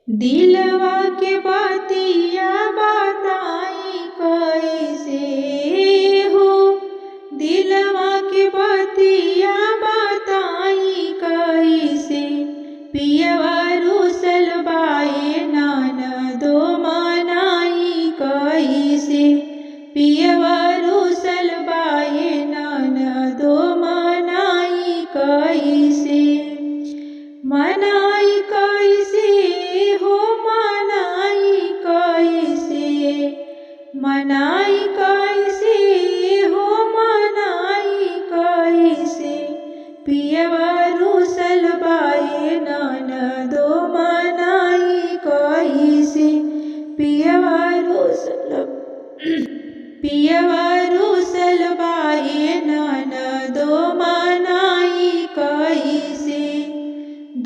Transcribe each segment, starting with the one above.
दिलवा के बतिया बताई कैसे हो। दिलवा के बतिया बताई कैसे। पियवा रुसल बाए ननदो मनाई कैसे। पियवा रुसल बाए ननदो मनाई कैसे। मनाई कैसे हो मनाई कैसे। मनाई कैसे हो मनाई कैसे। पियवा रुसल बाए ननदो मनाई कैसे। पियवा रुसल बाए ननदो मनाई कैसे।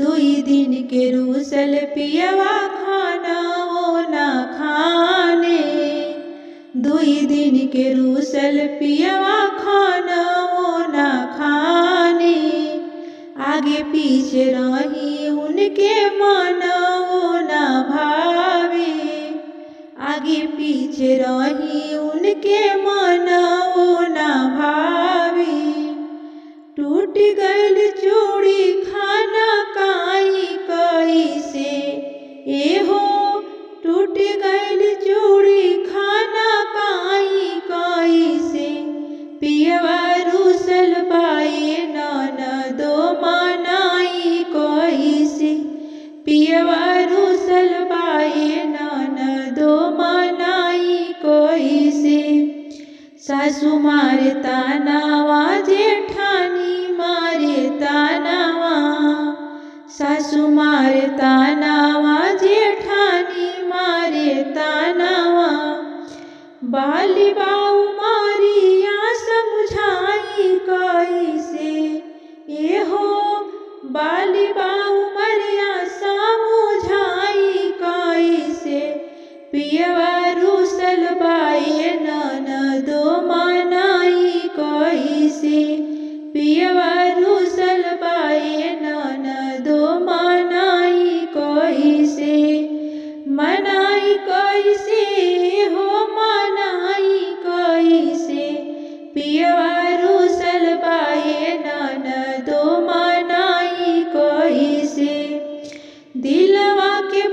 दुई दिन के रूसल पियवा खाना वो न खाने। दुई दिन के रूसल पियवा खाना वो न खाने। आगे पीछे रही उनके मन वो न भावे। आगे पीछे रही उनके मन वो न भावे। टूट गइल चूड़ी खाना काई कैसे। एहो टूट गइल चूड़ी खाना काई कैसे। पियवा रुसल बाए ननदो मनाई कैसे। पियवा रुसल बाए ननदो मनाई कैसे। सासू मारे तानावा जेठानी मारे तानावा। सासू मारे तानावा जेठानी मारे तानावा। बाली बाऊ मारिया समझाई कैसे। एहो बाली बाऊ मरिया समझाई कैसे। पियवा रुसल बाए ननदो मनाई कैसे। पियवा रुसल बाए ननदो मनाई कैसे। मनाई कैसे हो मनाई कैसे। पियवा रुसल बाए ननदो मनाई कैसे। दिलवा के